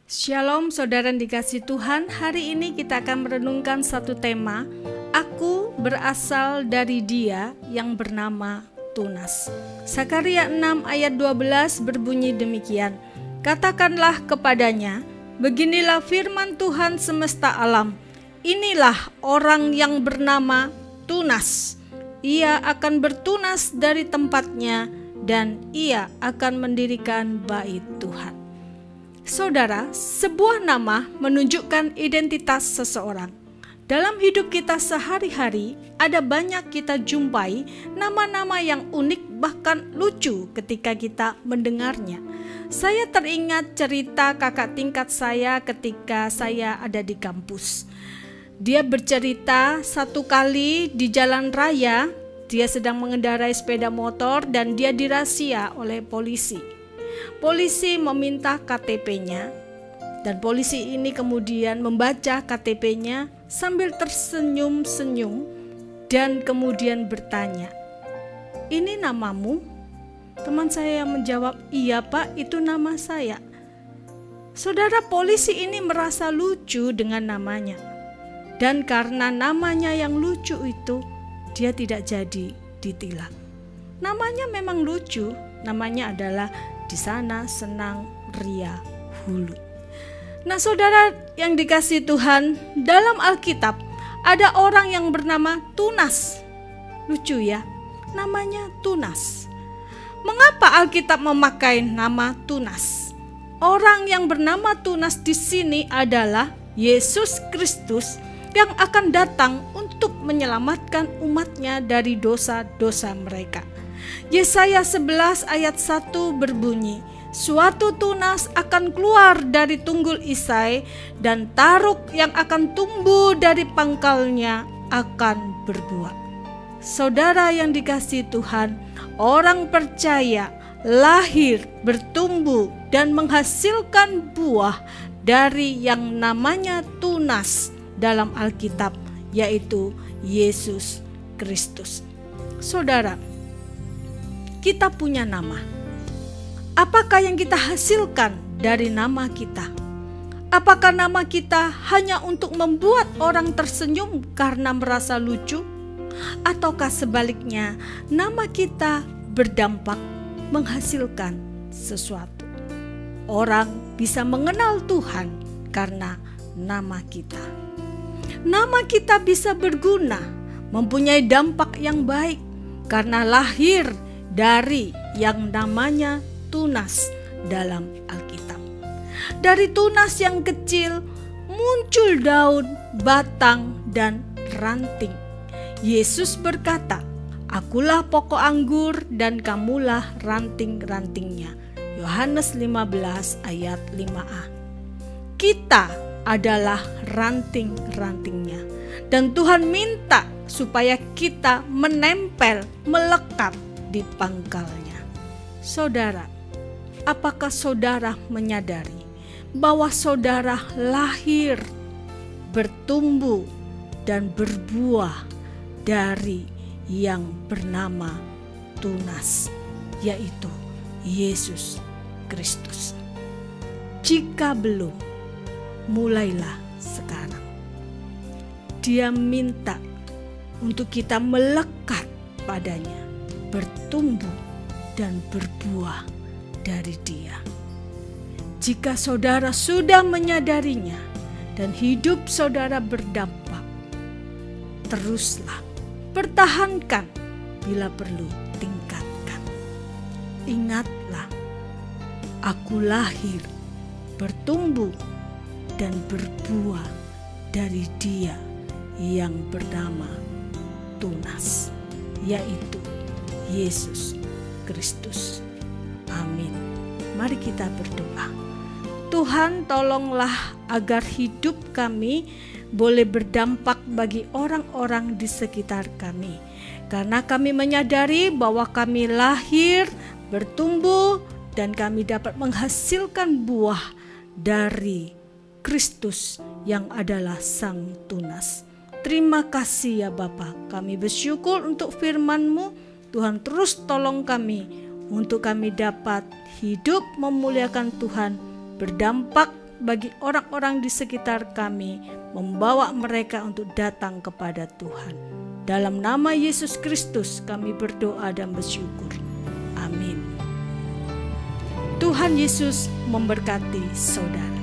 Shalom saudara yang dikasihi Tuhan. Hari ini kita akan merenungkan satu tema, Aku berasal dari Dia yang bernama Tunas. Sakaria 6 ayat 12 berbunyi demikian. Katakanlah kepadanya, beginilah firman Tuhan semesta alam. Inilah orang yang bernama Tunas. Ia akan bertunas dari tempatnya dan ia akan mendirikan bait Tuhan. Saudara, sebuah nama menunjukkan identitas seseorang. Dalam hidup kita sehari-hari, ada banyak kita jumpai nama-nama yang unik bahkan lucu ketika kita mendengarnya. Saya teringat cerita kakak tingkat saya ketika saya ada di kampus. Dia bercerita satu kali di jalan raya, dia sedang mengendarai sepeda motor dan dia dirazia oleh polisi. Polisi meminta KTP-nya dan polisi ini kemudian membaca KTP-nya sambil tersenyum-senyum dan kemudian bertanya, "Ini namamu?" Teman saya menjawab, "Iya Pak, itu nama saya." Saudara, polisi ini merasa lucu dengan namanya. Dan karena namanya yang lucu itu, dia tidak jadi ditilang. Namanya memang lucu, namanya adalah Di Sana Senang Ria Hulu. Nah saudara yang dikasihi Tuhan, dalam Alkitab ada orang yang bernama Tunas. Lucu ya, namanya Tunas. Mengapa Alkitab memakai nama Tunas? Orang yang bernama Tunas di sini adalah Yesus Kristus yang akan datang untuk menyelamatkan umatnya dari dosa-dosa mereka. Yesaya 11 ayat 1 berbunyi, suatu tunas akan keluar dari tunggul Isai dan taruk yang akan tumbuh dari pangkalnya akan berbuah. Saudara yang dikasihi Tuhan, orang percaya lahir, bertumbuh dan menghasilkan buah dari yang namanya tunas dalam Alkitab, yaitu Yesus Kristus. Saudara, kita punya nama. Apakah yang kita hasilkan dari nama kita? Apakah nama kita hanya untuk membuat orang tersenyum karena merasa lucu? Ataukah sebaliknya, nama kita berdampak menghasilkan sesuatu? Orang bisa mengenal Tuhan karena nama kita. Nama kita bisa berguna, mempunyai dampak yang baik karena lahir dari yang namanya tunas dalam Alkitab. Dari tunas yang kecil muncul daun, batang, dan ranting. Yesus berkata, "Akulah pokok anggur dan kamulah ranting-rantingnya." Yohanes 15 ayat 5a. Kita adalah ranting-rantingnya. Dan Tuhan minta supaya kita menempel, melekat di pangkalnya. Saudara, apakah saudara menyadari bahwa saudara lahir, bertumbuh, dan berbuah dari yang bernama Tunas, yaitu Yesus Kristus? Jika belum, mulailah sekarang. Dia minta untuk kita melekat padanya, bertumbuh dan berbuah dari Dia. Jika saudara sudah menyadarinya dan hidup saudara berdampak, teruslah, pertahankan, bila perlu tingkatkan. Ingatlah, aku lahir, bertumbuh dan berbuah dari Dia yang bernama Tunas, yaitu Yesus Kristus. Amin. Mari kita berdoa. Tuhan, tolonglah agar hidup kami boleh berdampak bagi orang-orang di sekitar kami. Karena kami menyadari bahwa kami lahir, bertumbuh, dan kami dapat menghasilkan buah dari Kristus yang adalah Sang Tunas. Terima kasih ya Bapa. Kami bersyukur untuk firman-Mu. Tuhan terus tolong kami untuk kami dapat hidup memuliakan Tuhan, berdampak bagi orang-orang di sekitar kami, membawa mereka untuk datang kepada Tuhan. Dalam nama Yesus Kristus kami berdoa dan bersyukur. Amin. Tuhan Yesus memberkati saudara.